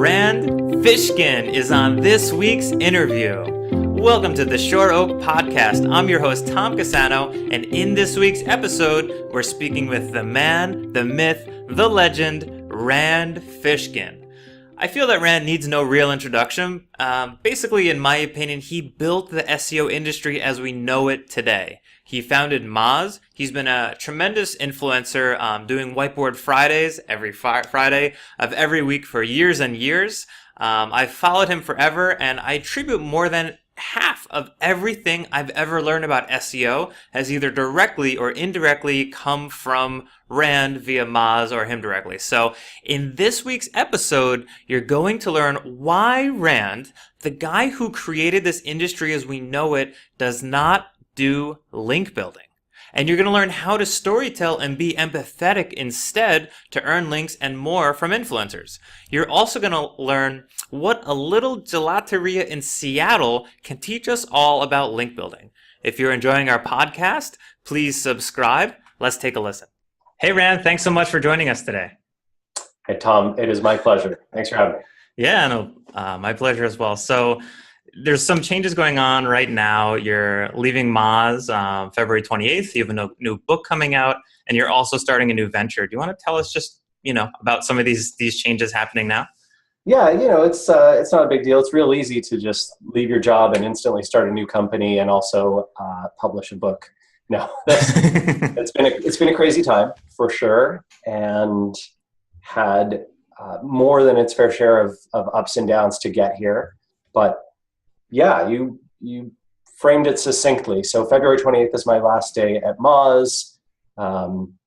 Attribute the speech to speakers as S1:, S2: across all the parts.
S1: Rand Fishkin is on this week's interview. Welcome to the Shore Oak Podcast. I'm your host, Tom Casano, and in this week's episode, we're speaking with the man, the myth, the legend, Rand Fishkin. I feel that Rand needs no real introduction. Basically, in my opinion, he built the SEO industry as we know it today. He founded Moz. He's been a tremendous influencer, doing Whiteboard Fridays every Friday of every week for years and years. I've followed him forever, and I attribute more than half of everything I've ever learned about SEO has either directly or indirectly come from Rand via Moz or him directly. So in this week's episode, you're going to learn why Rand, the guy who created this industry as we know it, does not do link building. And you're going to learn how to storytell and be empathetic instead to earn links and more from influencers. You're also going to learn what a little gelateria in Seattle can teach us all about link building. If you're enjoying our podcast, please subscribe. Let's take a listen. Hey, Rand, thanks so much for joining us today.
S2: Hey, Tom, it is my pleasure. Thanks for having me.
S1: Yeah, no, my pleasure as well. So there's some changes going on right now. You're leaving Moz February 28th. You have a new book coming out, and you're also starting a new venture. Do you want to tell us just, about some of these changes happening now?
S2: Yeah, it's not a big deal. It's real easy to just leave your job and instantly start a new company and also publish a book. No, it's been a crazy time for sure, and had more than its fair share of ups and downs to get here. But yeah, you framed it succinctly. So February 28th is my last day at Moz. I'm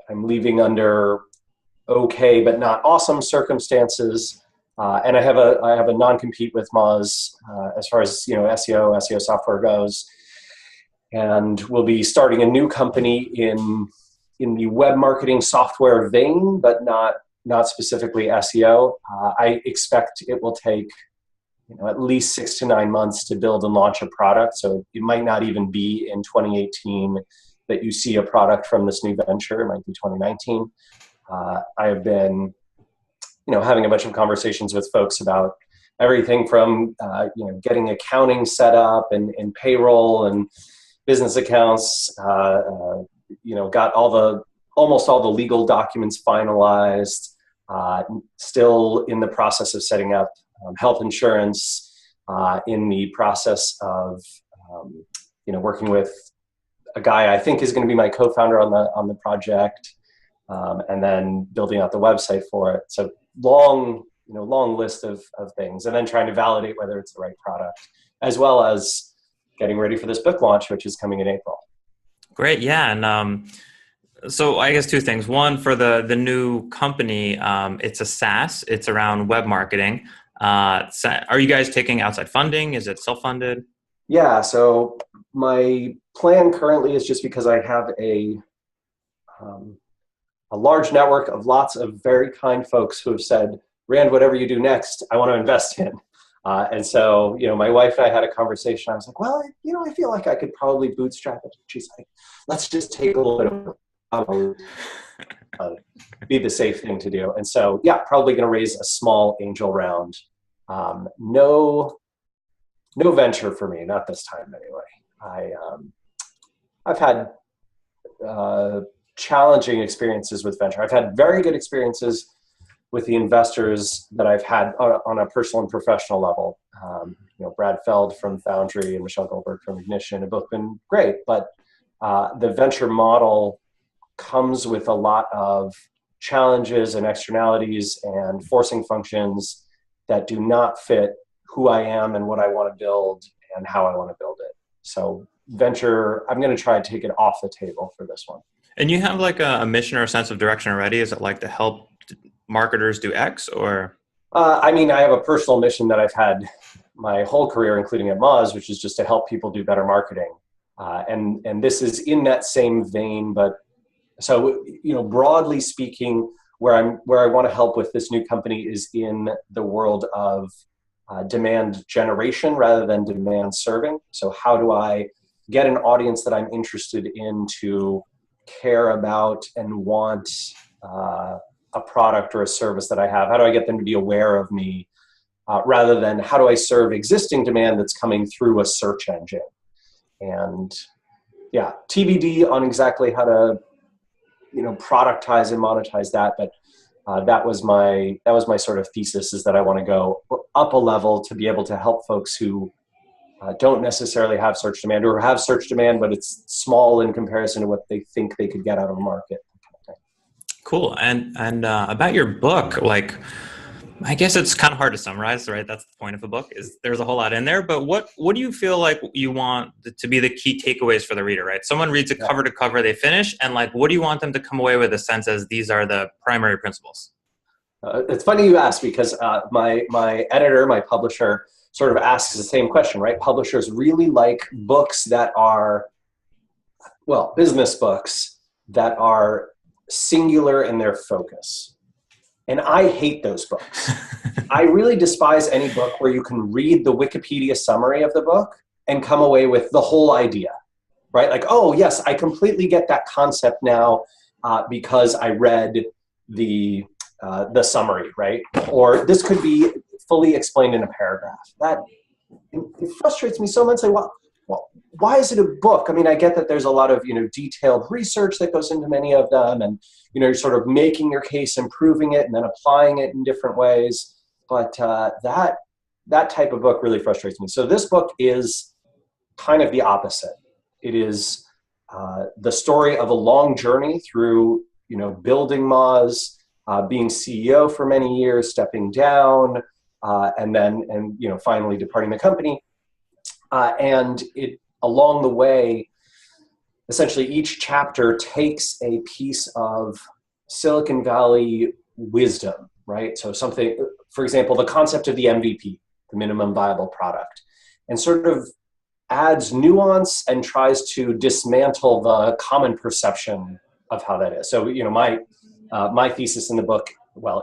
S2: leaving under okay but not awesome circumstances, and I have a non-compete with Moz as far as SEO software goes, and we'll be starting a new company in the web marketing software vein, but not specifically SEO. I expect it will take at least 6 to 9 months to build and launch a product. So it might not even be in 2018 that you see a product from this new venture. It might be 2019. I have been, having a bunch of conversations with folks about everything from, getting accounting set up and payroll and business accounts, got almost all the legal documents finalized, still in the process of setting up health insurance, in the process of, working with a guy I think is going to be my co-founder on the project, and then building out the website for it. So long list of things, and then trying to validate whether it's the right product, as well as getting ready for this book launch, which is coming in April. Great.
S1: Yeah. And, so I guess two things. One, for the new company, it's a SaaS. It's around web marketing. Are you guys taking outside funding? Is it self-funded?
S2: Yeah, so my plan currently is, just because I have a large network of lots of very kind folks who have said, Rand, whatever you do next, I want to invest in. And so, my wife and I had a conversation. I was like, well, I feel like I could probably bootstrap it. She's like, let's just take a little bit of be the safe thing to do. And so, yeah, probably going to raise a small angel round. No venture for me, not this time anyway. I've had challenging experiences with venture. I've had very good experiences with the investors that I've had on a personal and professional level. Brad Feld from Foundry and Michelle Goldberg from Ignition have both been great, but the venture model comes with a lot of challenges and externalities and forcing functions that do not fit who I am and what I want to build and how I want to build it. So venture, I'm going to try to take it off the table for this one.
S1: And you have like a mission or a sense of direction already? Is it like to help marketers do X, or?
S2: I have a personal mission that I've had my whole career, including at Moz, which is just to help people do better marketing. And this is in that same vein, but so, broadly speaking, where I want to help with this new company is in the world of demand generation rather than demand serving. So how do I get an audience that I'm interested in to care about and want a product or a service that I have? How do I get them to be aware of me? Rather than how do I serve existing demand that's coming through a search engine? And yeah, TBD on exactly how to, productize and monetize that. But that was my sort of thesis, is that I want to go up a level to be able to help folks who don't necessarily have search demand, or have search demand, but it's small in comparison to what they think they could get out of a market.
S1: Cool. And about your book, like, I guess it's kind of hard to summarize, right? That's the point of a book, is there's a whole lot in there. But what do you feel like you want to be the key takeaways for the reader, right? Someone reads it cover to cover, they finish, and like, what do you want them to come away with a sense as these are the primary principles?
S2: It's funny you ask, because my editor, my publisher, sort of asks the same question, right? Publishers really like books that are, business books that are singular in their focus. And I hate those books. I really despise any book where you can read the Wikipedia summary of the book and come away with the whole idea, right? Like, oh yes, I completely get that concept now because I read the summary, right? Or this could be fully explained in a paragraph. That it frustrates me so much. Like, well, why is it a book? I mean, I get that there's a lot of detailed research that goes into many of them, and you're sort of making your case, improving it, and then applying it in different ways. But that type of book really frustrates me. So this book is kind of the opposite. It is the story of a long journey through building Moz, being CEO for many years, stepping down, and finally departing the company. And it, along the way, essentially each chapter takes a piece of Silicon Valley wisdom, right? So something, for example, the concept of the MVP, the minimum viable product, and sort of adds nuance and tries to dismantle the common perception of how that is. So, my thesis in the book,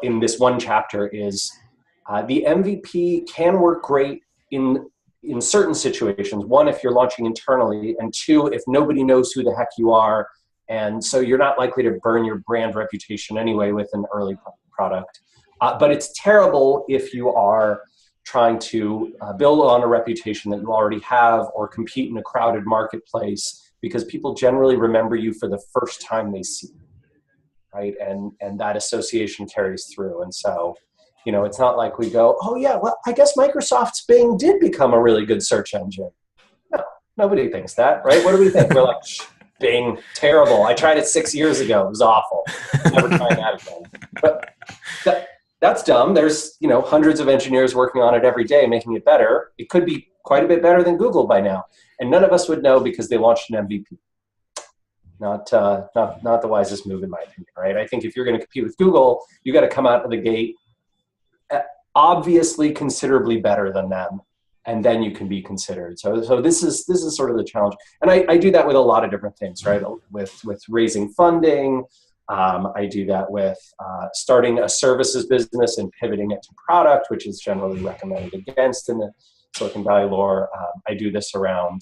S2: in this one chapter, is the MVP can work great in certain situations. One, if you're launching internally, and two, if nobody knows who the heck you are, and so you're not likely to burn your brand reputation anyway with an early product. But it's terrible if you are trying to build on a reputation that you already have, or compete in a crowded marketplace, because people generally remember you for the first time they see you, right? And that association carries through. And so, it's not like we go, oh yeah, well, I guess Microsoft's Bing did become a really good search engine. No, nobody thinks that, right? What do we think? We're like, Bing, terrible. I tried it 6 years ago. It was awful. Never trying that again. But that's dumb. There's, hundreds of engineers working on it every day, making it better. It could be quite a bit better than Google by now. And none of us would know because they launched an MVP. Not the wisest move, in my opinion, right? I think if you're going to compete with Google, you got to come out of the gate obviously considerably better than them, and then you can be considered. So this is sort of the challenge, and I do that with a lot of different things, right? With raising funding, I do that with starting a services business and pivoting it to product, which is generally recommended against in the Silicon Valley lore. I do this around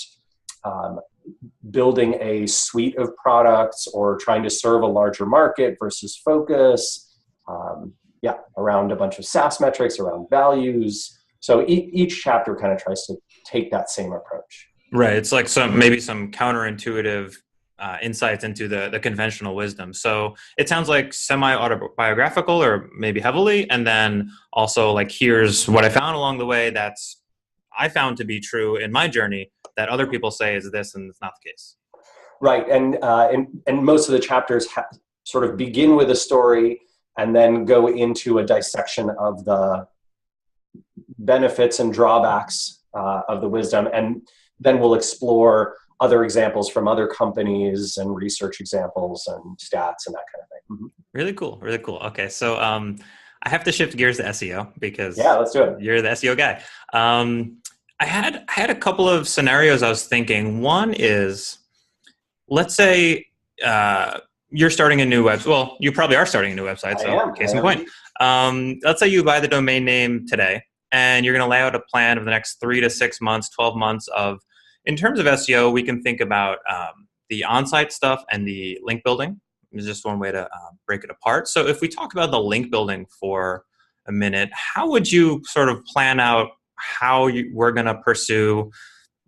S2: building a suite of products, or trying to serve a larger market versus focus. Around a bunch of SaaS metrics, around values. So each chapter kind of tries to take that same approach.
S1: Right. It's like maybe some counterintuitive insights into the conventional wisdom. So it sounds like semi-autobiographical, or maybe heavily, and then also like, here's what I found along the way I found to be true in my journey that other people say is this, and it's not the case.
S2: Right. And most of the chapters sort of begin with a story and then go into a dissection of the benefits and drawbacks of the wisdom. And then we'll explore other examples from other companies, and research examples and stats and that kind of thing. Mm-hmm.
S1: Really cool. Really cool. Okay. So I have to shift gears to SEO, because
S2: let's do it.
S1: You're the SEO guy. I had a couple of scenarios I was thinking. One is, let's say you're starting a new website. Well, you probably are starting a new website. So case in point. Let's say you buy the domain name today, and you're going to lay out a plan of the next 3 to 6 months, 12 months of, in terms of SEO, we can think about the on-site stuff and the link building, is just one way to break it apart. So if we talk about the link building for a minute, how would you sort of plan out how we're going to pursue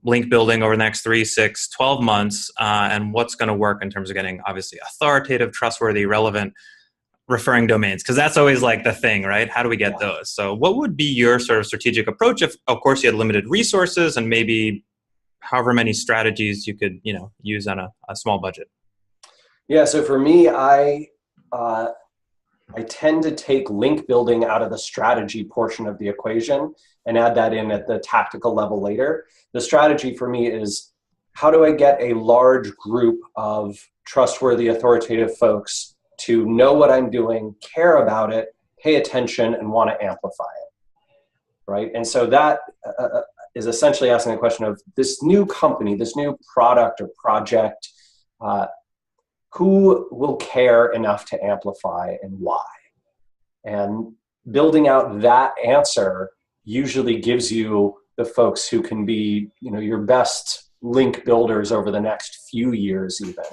S1: link building over the next 3, 6, 12 months, and what's going to work in terms of getting obviously authoritative, trustworthy, relevant referring domains? Because that's always like the thing, right? How do we get those? So what would be your sort of strategic approach if, of course, you had limited resources and maybe however many strategies you could, use on a small budget?
S2: Yeah, so for me, I tend to take link building out of the strategy portion of the equation and add that in at the tactical level later. The strategy for me is, how do I get a large group of trustworthy, authoritative folks to know what I'm doing, care about it, pay attention, and want to amplify it, right? And so that is essentially asking the question of this new company, this new product or project, who will care enough to amplify and why? And building out that answer usually gives you the folks who can be, your best link builders over the next few years even.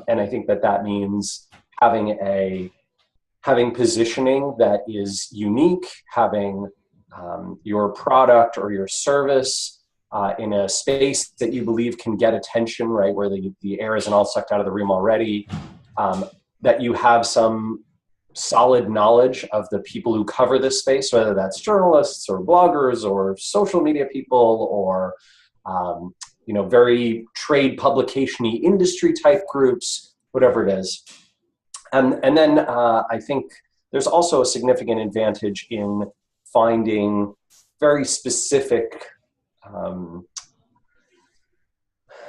S2: And I think that means having positioning that is unique, having your product or your service in a space that you believe can get attention, right, where the air isn't all sucked out of the room already, that you have some solid knowledge of the people who cover this space, whether that's journalists or bloggers or social media people or very trade publication-y industry type groups, whatever it is. And then I think there's also a significant advantage in finding very specific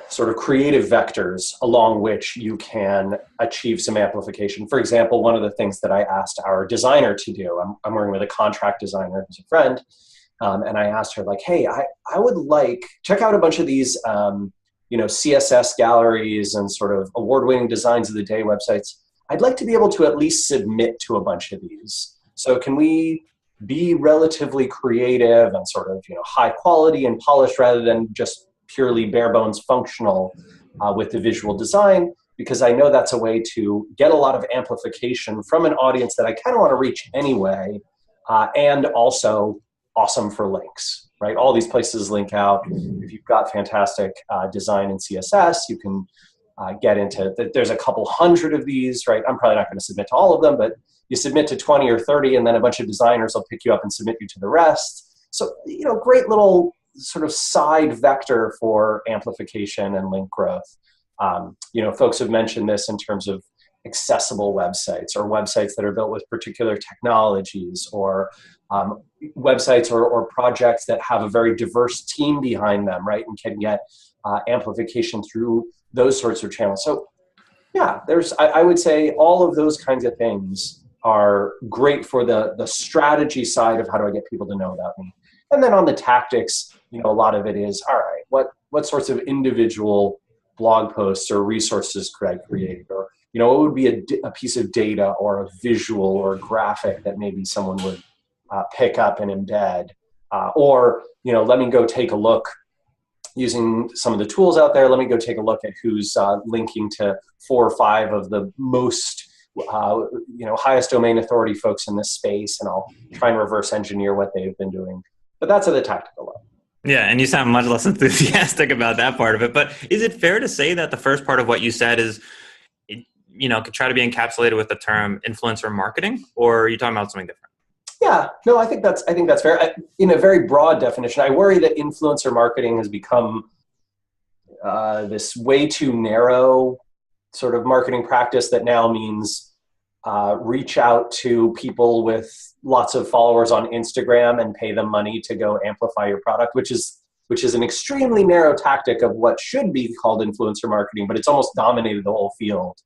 S2: sort of creative vectors along which you can achieve some amplification. For example, one of the things that I asked our designer to do, I'm working with a contract designer who's a friend, and I asked her, like, hey, I would like, check out a bunch of these CSS galleries and sort of award-winning designs of the day websites. I'd like to be able to at least submit to a bunch of these. So can we be relatively creative and sort of high quality and polished rather than just purely bare bones functional with the visual design? Because I know that's a way to get a lot of amplification from an audience that I kind of want to reach anyway, and also awesome for links, right? All these places link out. If you've got fantastic design in CSS, you can get into, there's a couple hundred of these, right? I'm probably not going to submit to all of them, but you submit to 20 or 30 and then a bunch of designers will pick you up and submit you to the rest. So, great little sort of side vector for amplification and link growth. Folks have mentioned this in terms of accessible websites or websites that are built with particular technologies or websites or projects that have a very diverse team behind them, right? And can get amplification through those sorts of channels. So yeah, I would say all of those kinds of things are great for the strategy side of how do I get people to know about me. And then on the tactics, a lot of it is, all right, what sorts of individual blog posts or resources could I create? Or, what would be a piece of data or a visual or a graphic that maybe someone would pick up and embed? Or, let me go take a look using some of the tools out there. Let me go take a look at who's linking to 4 or 5 of the most highest domain authority folks in this space, and I'll try and reverse engineer what they've been doing. But that's at the tactical level.
S1: Yeah, and you sound much less enthusiastic about that part of it. But is it fair to say that the first part of what you said is, could try to be encapsulated with the term influencer marketing, or are you talking about something different?
S2: Yeah, no, I think that's fair. In a very broad definition, I worry that influencer marketing has become this way too narrow sort of marketing practice that now means reach out to people with lots of followers on Instagram and pay them money to go amplify your product, which is an extremely narrow tactic of what should be called influencer marketing, but it's almost dominated the whole field.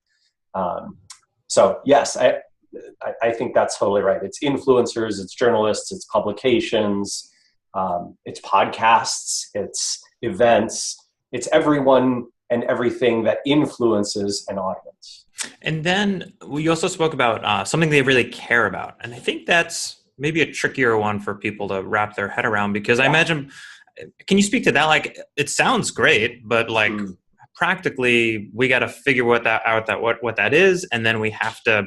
S2: So yes, I think that's totally right. It's influencers, it's journalists, it's publications, it's podcasts, it's events, it's everyone and everything that influences an audience.
S1: And then we also spoke about something they really care about. And I think that's maybe a trickier one for people to wrap their head around, because I imagine, can you speak to that? Like, it sounds great, but practically we got to figure what that is, and then we have to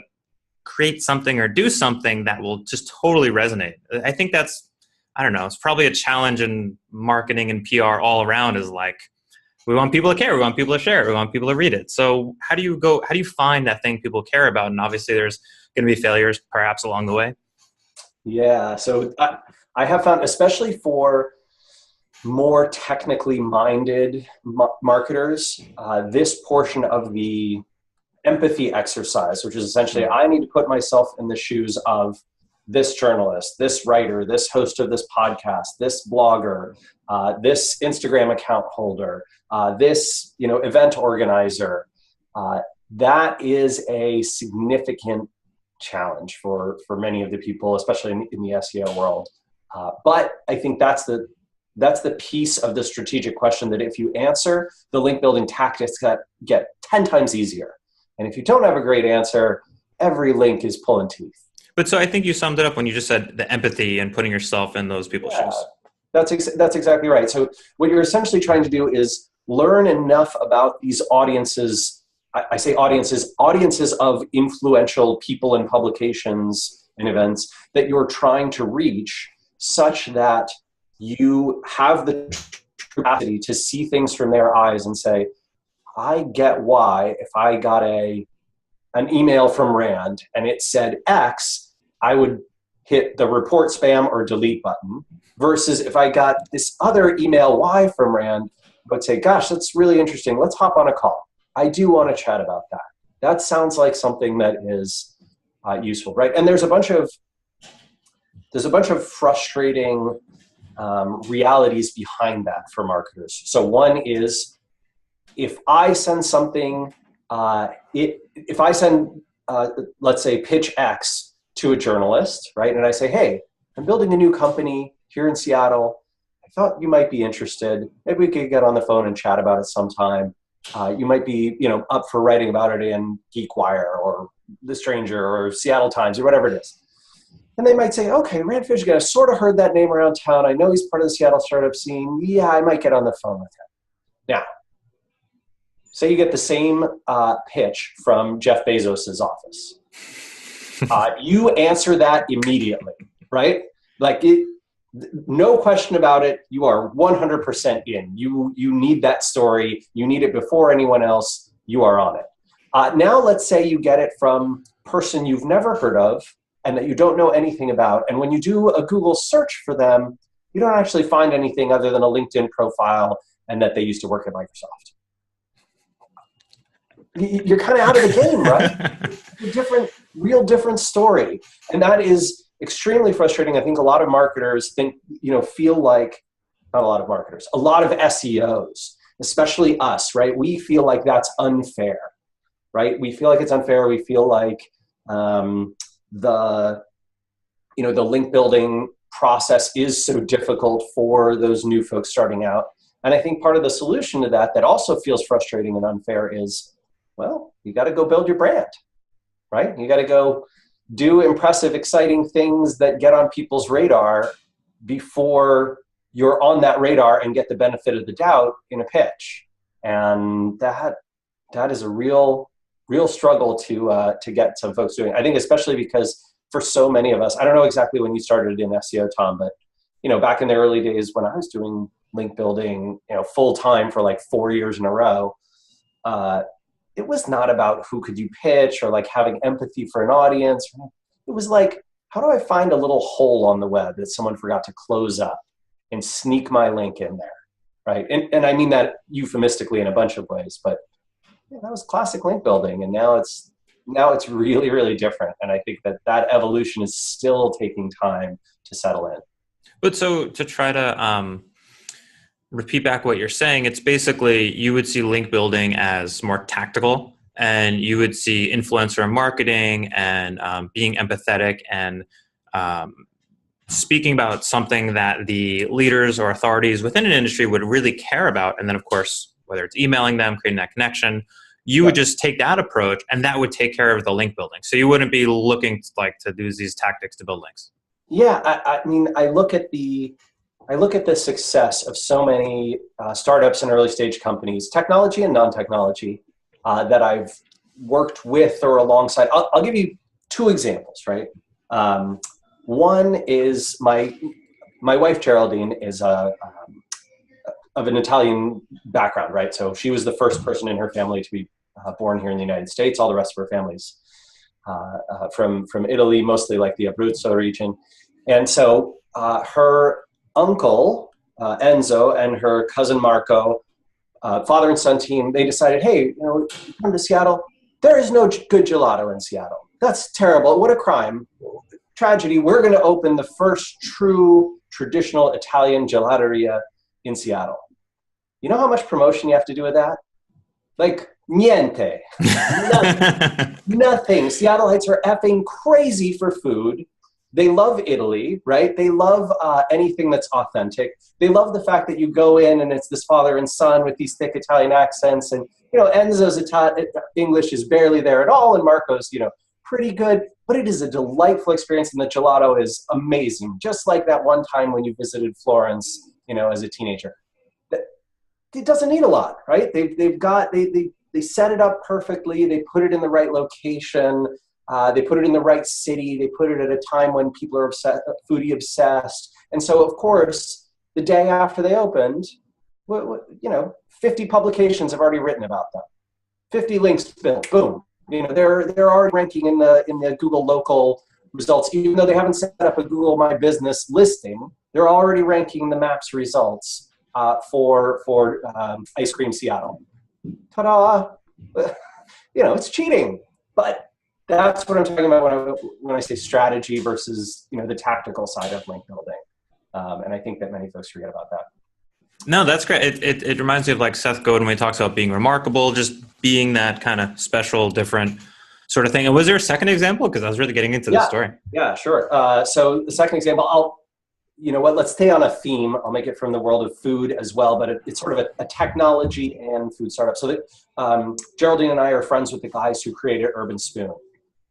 S1: create something or do something that will just totally resonate. I think that's, I don't know, it's probably a challenge in marketing and PR all around, is like, we want people to care, we want people to share, we want people to read it. So how do you find that thing people care about? And obviously there's going to be failures perhaps along the way.
S2: Yeah, so I have found, especially for more technically minded marketers, this portion of the empathy exercise, which is essentially, I need to put myself in the shoes of this journalist, this writer, this host of this podcast, this blogger, this Instagram account holder, this event organizer. That is a significant challenge for many of the people, especially in the SEO world. But I think that's the piece of the strategic question that if you answer, the link building tactics get 10 times easier. And if you don't have a great answer, every link is pulling teeth.
S1: But so I think you summed it up when you just said the empathy and putting yourself in those people's shoes.
S2: That's exactly right. So what you're essentially trying to do is learn enough about these audiences. I say audiences of influential people and publications and events that you're trying to reach, such that you have the capacity to see things from their eyes and say, I get why if I got an email from Rand and it said X, I would hit the report spam or delete button, versus if I got this other email Y from Rand, I would say, gosh, that's really interesting. Let's hop on a call. I do want to chat about that. That sounds like something that is useful, right? And there's a bunch of frustrating realities behind that for marketers. So one is, if I send something, if I send, let's say, pitch X to a journalist, right? And I say, hey, I'm building a new company here in Seattle. I thought you might be interested. Maybe we could get on the phone and chat about it sometime. You might be, up for writing about it in GeekWire or The Stranger or Seattle Times or whatever it is. And they might say, okay, Rand Fishkin, I've sort of heard that name around town. I know he's part of the Seattle startup scene. Yeah, I might get on the phone with him. Now, say you get the same pitch from Jeff Bezos's office. You answer that immediately, right? Like, no question about it. You are 100% in. You need that story. You need it before anyone else. You are on it. Now let's say you get it from a person you've never heard of and that you don't know anything about. And when you do a Google search for them, you don't actually find anything other than a LinkedIn profile and that they used to work at Microsoft. You're kind of out of the game, right? Real different story. And that is extremely frustrating. I think a lot of marketers feel like, not a lot of marketers, a lot of SEOs, especially us, right? We feel like that's unfair, right? We feel like it's unfair. We feel like the link building process is so difficult for those new folks starting out. And I think part of the solution to that also feels frustrating and unfair is, well, you got to go build your brand, right? You got to go do impressive, exciting things that get on people's radar before you're on that radar and get the benefit of the doubt in a pitch. And that is a real struggle to get some folks doing. I think especially because for so many of us, I don't know exactly when you started in SEO, Tom, but back in the early days when I was doing link building, full time for like 4 years in a row, it was not about who could you pitch or like having empathy for an audience. It was like, how do I find a little hole on the web that someone forgot to close up and sneak my link in there, right? And I mean that euphemistically in a bunch of ways, but that was classic link building. And now it's really, really different. And I think that evolution is still taking time to settle in.
S1: But so to try to repeat back what you're saying, it's basically you would see link building as more tactical, and you would see influencer marketing and being empathetic and speaking about something that the leaders or authorities within an industry would really care about. And then, of course, whether it's emailing them, creating that connection, you would just take that approach, and that would take care of the link building. So you wouldn't be looking to do these tactics to build links.
S2: Yeah, I mean, I look at the I look at the success of so many startups and early stage companies, technology and non-technology, that I've worked with or alongside. I'll give you two examples, right? One is my wife, Geraldine, is of an Italian background, right? So she was the first person in her family to be born here in the United States. All the rest of her family's from Italy, mostly like the Abruzzo region. And so her uncle, Enzo, and her cousin Marco, father and son team, they decided, hey, come to Seattle. There is no good gelato in Seattle. That's terrible. What a crime. Tragedy. We're going to open the first true traditional Italian gelateria in Seattle. You know how much promotion you have to do with that? Like, niente. Nothing. Seattleites are effing crazy for food. They love Italy, right? They love anything that's authentic. They love the fact that you go in and it's this father and son with these thick Italian accents. And, Enzo's English is barely there at all. And Marco's, pretty good. But it is a delightful experience. And the gelato is amazing. Just like that one time when you visited Florence, as a teenager. It doesn't need a lot, right? They set it up perfectly. They put it in the right location. They put it in the right city. They put it at a time when people are foodie obsessed. And so, of course, the day after they opened, 50 publications have already written about them. 50 links built. Boom. They're already ranking in the Google local results, even though they haven't set up a Google My Business listing. They're already ranking the Maps results for Ice Cream Seattle. Ta-da! It's cheating, but that's what I'm talking about when I say strategy versus the tactical side of link building, and I think that many folks forget about that.
S1: No, that's great. It reminds me of like Seth Godin when he talks about being remarkable, just being that kind of special, different sort of thing. And was there a second example? Because I was really getting into the story.
S2: Yeah, sure. So the second example, let's stay on a theme. I'll make it from the world of food as well, but it's sort of a technology and food startup. So that Geraldine and I are friends with the guys who created Urban Spoon.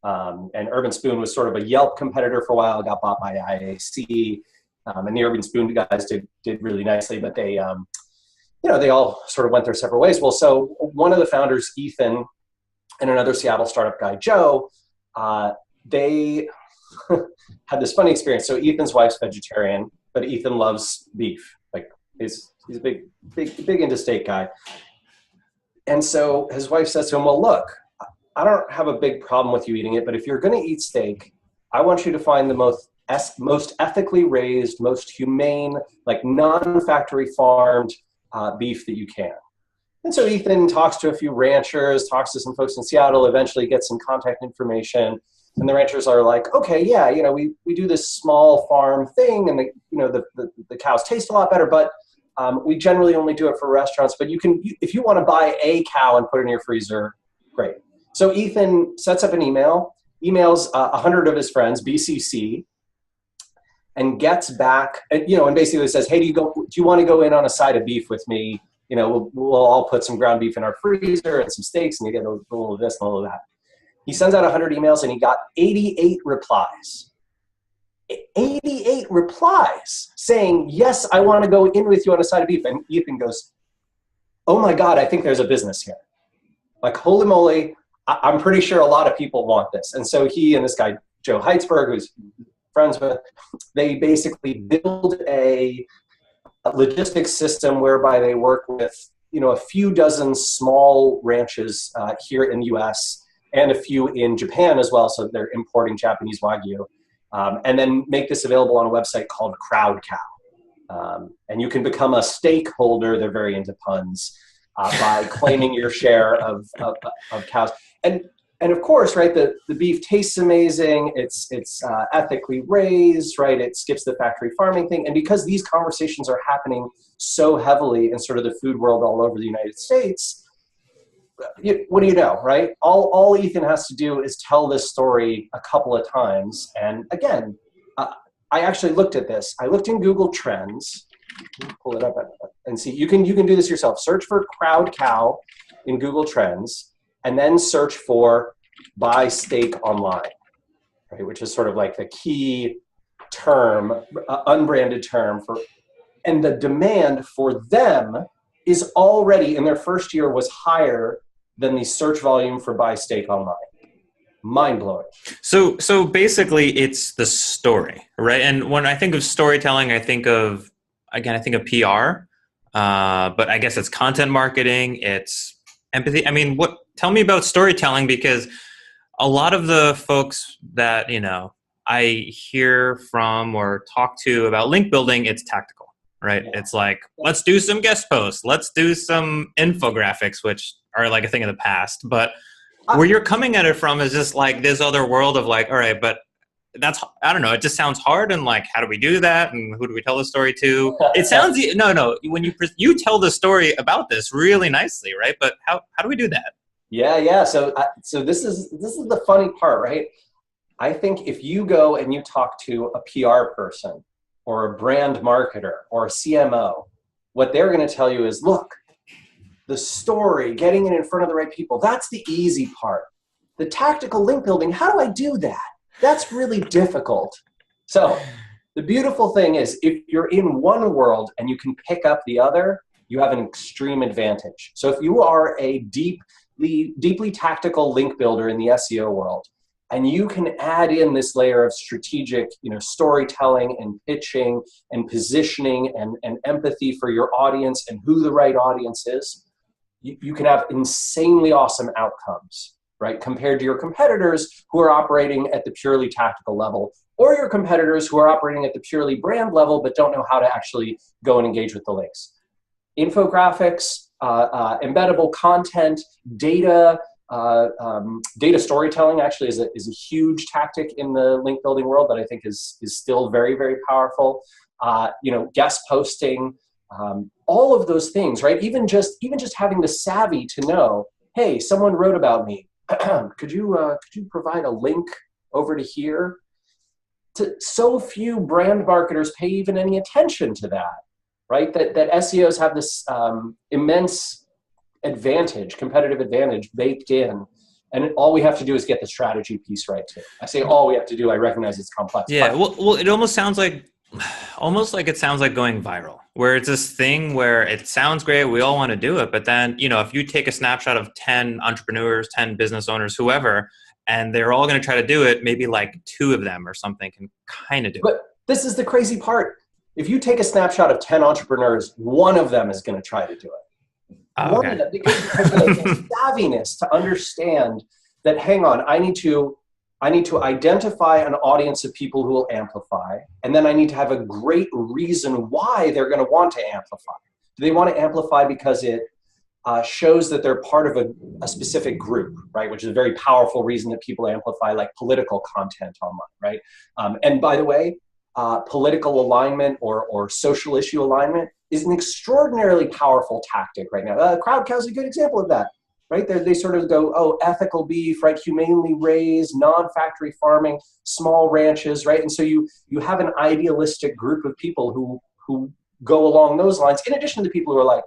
S2: And Urban Spoon was sort of a Yelp competitor for a while, got bought by IAC. And the Urban Spoon guys did really nicely, but they all sort of went their separate ways. Well, so one of the founders, Ethan, and another Seattle startup guy, Joe, they had this funny experience. So Ethan's wife's vegetarian, but Ethan loves beef. Like he's a big into steak guy. And so his wife says to him, well, look, I don't have a big problem with you eating it, but if you're going to eat steak, I want you to find the most ethically raised, most humane, like non-factory farmed beef that you can. And so Ethan talks to a few ranchers, talks to some folks in Seattle, eventually gets some contact information. And the ranchers are like, okay, yeah, we do this small farm thing, and the cows taste a lot better, but we generally only do it for restaurants. But if you want to buy a cow and put it in your freezer, great. So Ethan sets up an emails 100 of his friends, BCC, and gets back, and basically says, hey, do you want to go in on a side of beef with me? We'll all put some ground beef in our freezer and some steaks, and you get a little of this and a little of that. He sends out 100 emails, and he got 88 replies. 88 replies saying, yes, I want to go in with you on a side of beef. And Ethan goes, oh my God, I think there's a business here. Like, holy moly, I'm pretty sure a lot of people want this. And so he and this guy, Joe Heitzberg, who's friends with, they basically build a logistics system whereby they work with, a few dozen small ranches here in the US and a few in Japan as well. So they're importing Japanese Wagyu, and then make this available on a website called CrowdCow. And you can become a stakeholder. They're very into puns, by claiming your share of cows. And of course, right, the beef tastes amazing. It's ethically raised, right? It skips the factory farming thing. And because these conversations are happening so heavily in sort of the food world all over the United States, what do you know, right? All Ethan has to do is tell this story a couple of times. And again, I actually looked at this. I looked in Google Trends. Pull it up and see. You can do this yourself. Search for Crowd Cow in Google Trends, and then search for buy steak online, right? Which is sort of like the key term, unbranded term for And the demand for them is already in their first year was higher than the search volume for buy steak online. Mind blowing.
S1: So basically it's the story, right? And when I think of storytelling, I think of PR, but I guess it's content marketing, it's empathy. I mean, tell me about storytelling, because a lot of the folks that, I hear from or talk to about link building, it's tactical, right? Yeah. It's like, let's do some guest posts, let's do some infographics, which are like a thing of the past. But where you're coming at it from is just like this other world of like, all right, but I don't know, it just sounds hard. And like, how do we do that? And who do we tell the story to? It sounds, no, when you tell the story about this really nicely, right? But how do we do that?
S2: Yeah. So this is the funny part, right? I think if you go and you talk to a PR person or a brand marketer or a CMO, what they're going to tell you is, look, the story, getting it in front of the right people, that's the easy part. The tactical link building, how do I do that? That's really difficult. So the beautiful thing is, if you're in one world and you can pick up the other, you have an extreme advantage. So if you are a deeply tactical link builder in the SEO world, and you can add in this layer of strategic, storytelling and pitching and positioning and empathy for your audience and who the right audience is, you can have insanely awesome outcomes, right? Compared to your competitors who are operating at the purely tactical level, or your competitors who are operating at the purely brand level but don't know how to actually go and engage with the links. Infographics, embeddable content, data storytelling actually is a huge tactic in the link building world that I think is still very, very powerful. Guest posting, all of those things, right? Even just having the savvy to know, hey, someone wrote about me. Could you provide a link over to here? So few brand marketers pay even any attention to that, right? That SEOs have this immense competitive advantage baked in, and all we have to do is get the strategy piece right too. I say all we have to do, I recognize it's complex.
S1: Yeah, well, it almost sounds like going viral, where it's this thing where it sounds great, we all want to do it, but then, if you take a snapshot of 10 entrepreneurs, 10 business owners, whoever, and they're all going to try to do it, maybe like 2 of them or something can kind of do it.
S2: But this is the crazy part. If you take a snapshot of 10 entrepreneurs, 1 of them is going to try to do it.
S1: Okay.
S2: Because the savviness to understand that, hang on, I need to identify an audience of people who will amplify, and then I need to have a great reason why they're going to want to amplify. Do they want to amplify because it shows that they're part of a specific group, right? Which is a very powerful reason that people amplify, like political content online, right? And by the way, political alignment or social issue alignment is an extraordinarily powerful tactic right now. Crowd is a good example of that, right? They sort of go, oh, ethical beef, right? Humanely raised, non-factory farming, small ranches, right? And so you have an idealistic group of people who go along those lines, in addition to the people who are like,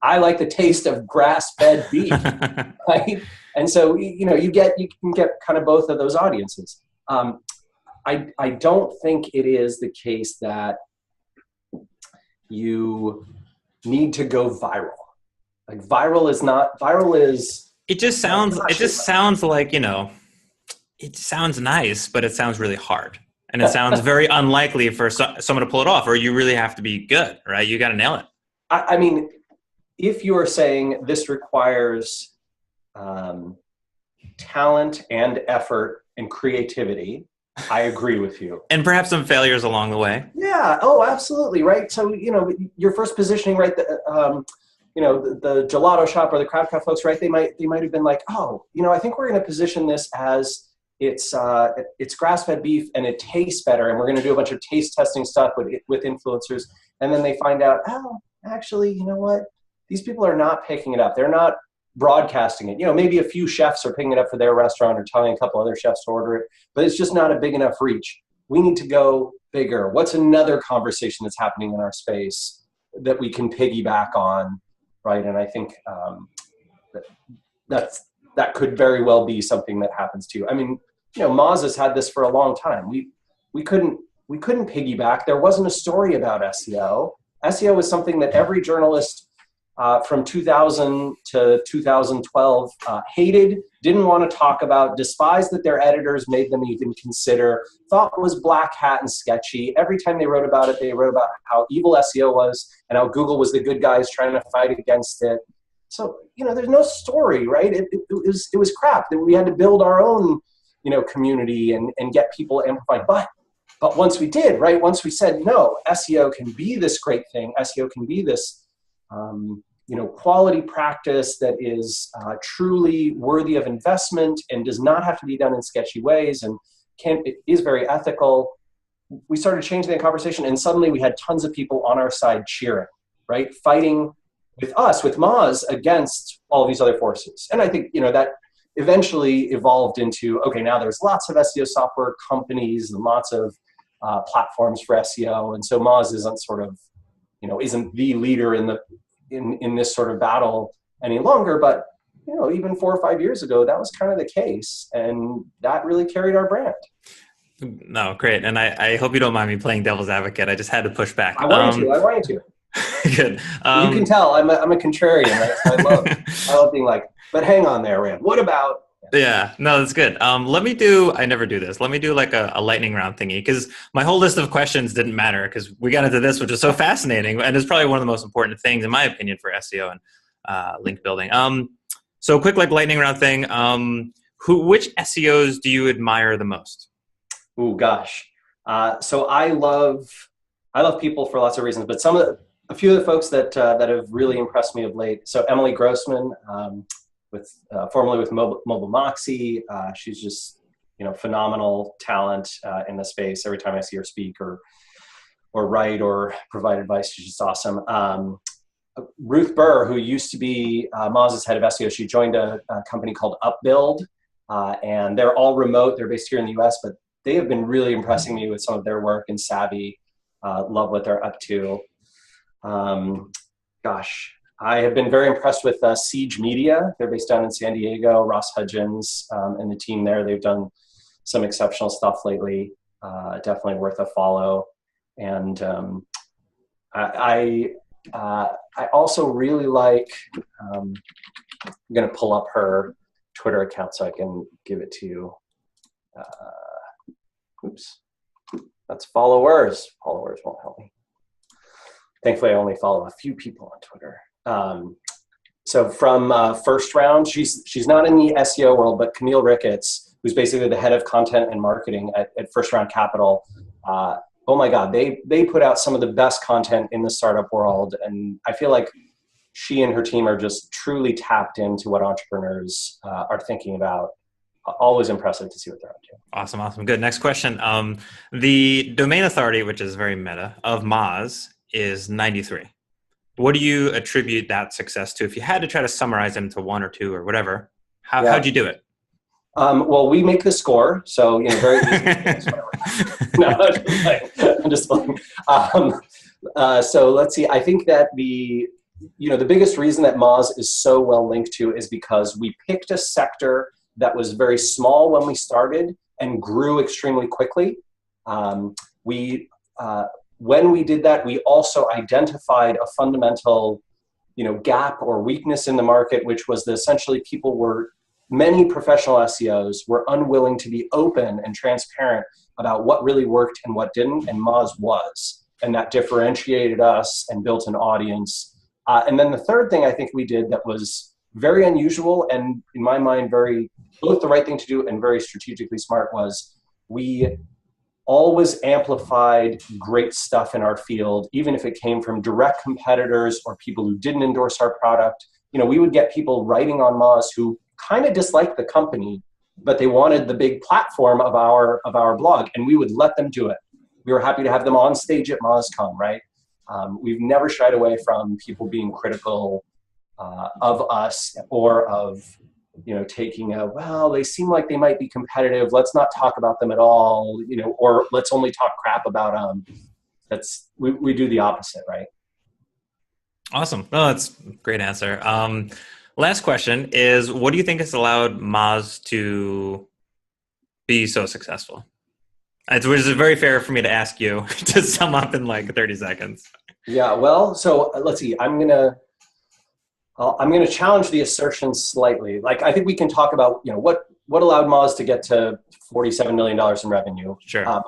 S2: I like the taste of grass-fed beef, right? And so, you can get kind of both of those audiences. I don't think it is the case that you need to go viral. Like viral is.
S1: It just sounds like, it sounds nice, but it sounds really hard. And it sounds very unlikely for someone to pull it off, or you really have to be good, right? You got to nail it.
S2: I mean, if you're saying this requires talent and effort and creatively, I agree with you.
S1: And perhaps some failures along the way.
S2: Yeah. Oh, absolutely. Right. So, your first positioning, right? The gelato shop or the crowd folks, right? They might have been like, oh, I think we're going to position this as it's grass-fed beef and it tastes better. And we're going to do a bunch of taste testing stuff with influencers. And then they find out, oh, actually, you know what? These people are not picking it up. They're not broadcasting it. Maybe a few chefs are picking it up for their restaurant or telling a couple other chefs to order it, but it's just not a big enough reach. We need to go bigger. What's another conversation that's happening in our space that we can piggyback on, right? And I think that could very well be something that happens too. I mean, Moz has had this for a long time. We couldn't piggyback. There wasn't a story about SEO SEO was something that every journalist from 2000 to 2012 hated, didn't want to talk about, despised that their editors made them even consider, thought was black hat and sketchy. Every time they wrote about it, they wrote about how evil SEO was and how Google was the good guys trying to fight against it. So, there's no story, right? It was crap. We had to build our own, community and get people amplified. But once we did, right? Once we said, no, SEO can be this great thing. SEO can be this, quality practice that is truly worthy of investment and does not have to be done in sketchy ways and it is very ethical. We started changing the conversation, and suddenly we had tons of people on our side cheering, right? Fighting with us, with Moz, against all these other forces. And I think, that eventually evolved into, okay, now there's lots of SEO software companies and lots of platforms for SEO. And so Moz isn't sort of, isn't the leader in this sort of battle any longer. But, even 4 or 5 years ago, that was kind of the case. And that really carried our brand.
S1: No, great. And I hope you don't mind me playing devil's advocate. I just had to push back.
S2: I want you to.
S1: Good.
S2: You can tell I'm a contrarian. Right? I love being like, but hang on there, Rand. What about?
S1: Yeah, no, that's good. I never do this. Let me do like a lightning round thingy, because my whole list of questions didn't matter because we got into this, which is so fascinating. And it's probably one of the most important things, in my opinion, for SEO and link building. So quick, like lightning round thing. Which SEOs do you admire the most?
S2: Oh, gosh. So I love people for lots of reasons, but a few of the folks that have really impressed me of late. So Emily Grossman, formerly with Mobile Moxie, she's just phenomenal talent in the space. Every time I see her speak or write or provide advice, she's just awesome. Ruth Burr, who used to be Moz's head of SEO, she joined a company called Upbuild, and they're all remote. They're based here in the US, but they have been really impressing me with some of their work and savvy. Love what they're up to. I have been very impressed with Siege Media. They're based down in San Diego. Ross Hudgens and the team there, they've done some exceptional stuff lately. Definitely worth a follow. And I also really like, I'm going to pull up her Twitter account so I can give it to you. Oops, that's followers. Followers won't help me. Thankfully, I only follow a few people on Twitter. So from First Round, she's not in the SEO world, but Camille Ricketts, who's basically the head of content and marketing at First Round Capital. Oh my God, they put out some of the best content in the startup world. And I feel like she and her team are just truly tapped into what entrepreneurs are thinking about. Always impressive to see what they're up to.
S1: Awesome. Good. Next question. The domain authority, which is very meta, of Moz is 93. What do you attribute that success to? If you had to try to summarize it into one or two or whatever, how'd you do it?
S2: Well, we make the score, so very easy. No, I'm just playing. So let's see. I think that the biggest reason that Moz is so well linked to is because we picked a sector that was very small when we started and grew extremely quickly. When we did that, we also identified a fundamental, gap or weakness in the market, which was that essentially many professional SEOs were unwilling to be open and transparent about what really worked and what didn't, and Moz was. And that differentiated us and built an audience. And then the third thing I think we did that was very unusual and, in my mind, both the right thing to do and very strategically smart was we always amplified great stuff in our field, even if it came from direct competitors or people who didn't endorse our product. We would get people writing on Moz who kind of disliked the company, but they wanted the big platform of our blog, and we would let them do it. We were happy to have them on stage at MozCon, right? We've never shied away from people being critical of us or of taking they seem like they might be competitive. Let's not talk about them at all, or let's only talk crap about them. We do the opposite, right?
S1: Awesome. No, that's a great answer. Last question is, what do you think has allowed Moz to be so successful? Which is very fair for me to ask you to sum up in like 30 seconds.
S2: Yeah, well, so let's see. I'm gonna challenge the assertion slightly. Like, I think we can talk about, what allowed Moz to get to $47 million in revenue.
S1: Sure.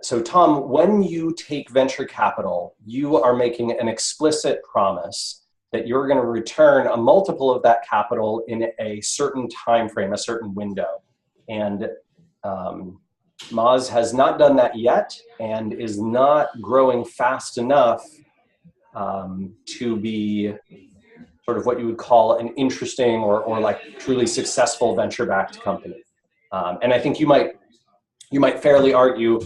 S2: So Tom, when you take venture capital, you are making an explicit promise that you're going to return a multiple of that capital in a certain time frame, a certain window. And Moz has not done that yet and is not growing fast enough to be sort of what you would call an interesting or like truly successful venture-backed company. And I think you might fairly argue,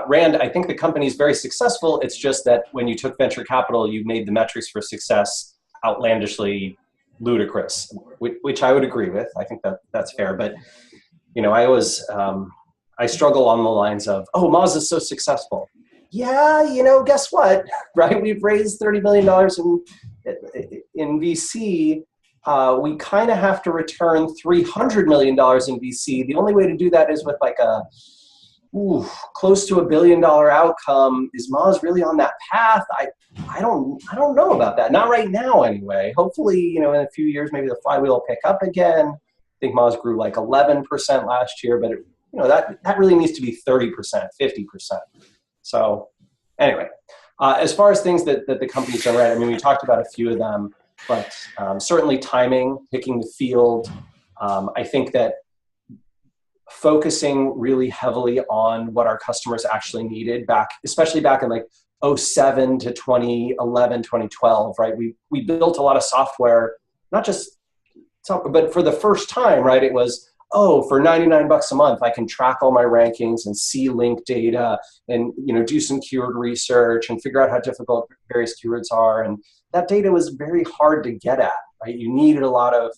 S2: Rand, I think the company is very successful. It's just that when you took venture capital, you made the metrics for success outlandishly ludicrous, which I would agree with. I think that's fair. But, I struggle on the lines of, oh, Moz is so successful. Yeah, guess what, right? We've raised $30 million in VC. We kind of have to return $300 million in VC. The only way to do that is with like close to $1 billion outcome. Is Moz really on that path? I don't know about that. Not right now, anyway. Hopefully, in a few years, maybe the flywheel will pick up again. I think Moz grew like 11% last year, but that really needs to be 30%, 50%. So anyway, as far as things that the company's done right, I mean, we talked about a few of them, but certainly timing, picking the field. I think that focusing really heavily on what our customers actually needed especially back in like 2007 to 2011, 2012, right? We built a lot of software, not just software, but for the first time, right? It was, for $99 a month, I can track all my rankings and see link data and, do some keyword research and figure out how difficult various keywords are. And that data was very hard to get at, right? You needed a lot of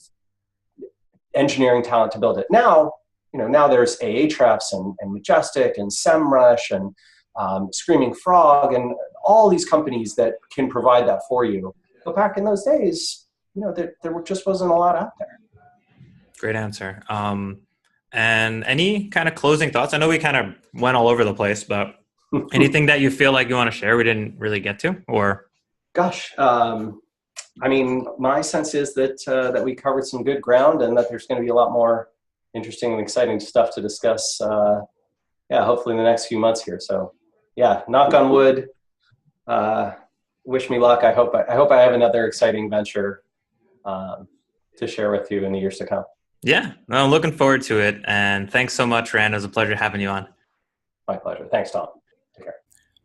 S2: engineering talent to build it. Now there's Ahrefs and Majestic and SEMrush and Screaming Frog and all these companies that can provide that for you. But back in those days, there just wasn't a lot out there.
S1: Great answer. And any kind of closing thoughts? I know we kind of went all over the place, but anything that you feel like you want to share we didn't really get to, or?
S2: Gosh, I mean, my sense is that we covered some good ground and that there's going to be a lot more interesting and exciting stuff to discuss. Hopefully in the next few months here. So, knock on wood. Wish me luck. I hope I have another exciting venture to share with you in the years to come.
S1: Yeah, well, I'm looking forward to it. And thanks so much, Rand. It was a pleasure having you on.
S2: My pleasure. Thanks, Tom. Take care.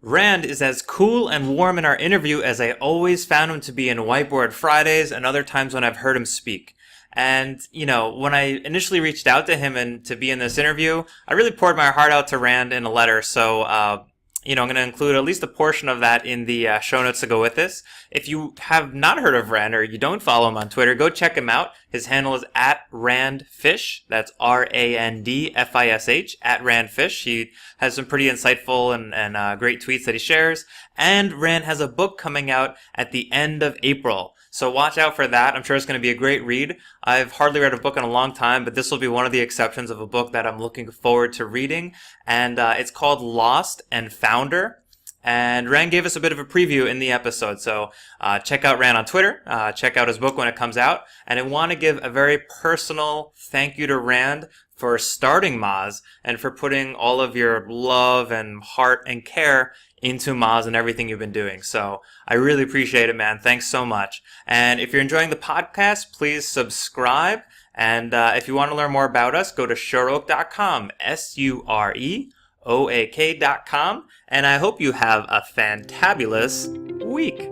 S1: Rand is as cool and warm in our interview as I always found him to be in Whiteboard Fridays and other times when I've heard him speak. And, when I initially reached out to him and to be in this interview, I really poured my heart out to Rand in a letter. So, I'm going to include at least a portion of that in the show notes to go with this. If you have not heard of Rand or you don't follow him on Twitter, go check him out. His handle is @RandFish. That's RANDFISH, @RandFish. He has some pretty insightful and great tweets that he shares. And Rand has a book coming out at the end of April. So watch out for that. I'm sure it's going to be a great read. I've hardly read a book in a long time, but this will be one of the exceptions of a book that I'm looking forward to reading. And it's called Lost and Founder. And Rand gave us a bit of a preview in the episode. So check out Rand on Twitter. Check out his book when it comes out. And I want to give a very personal thank you to Rand for starting Moz and for putting all of your love and heart and care into Moz and everything you've been doing. So I really appreciate it, man. Thanks so much. And if you're enjoying the podcast, please subscribe. And if you want to learn more about us, go to sureoak.com, SUREOAK.com. And I hope you have a fantabulous week.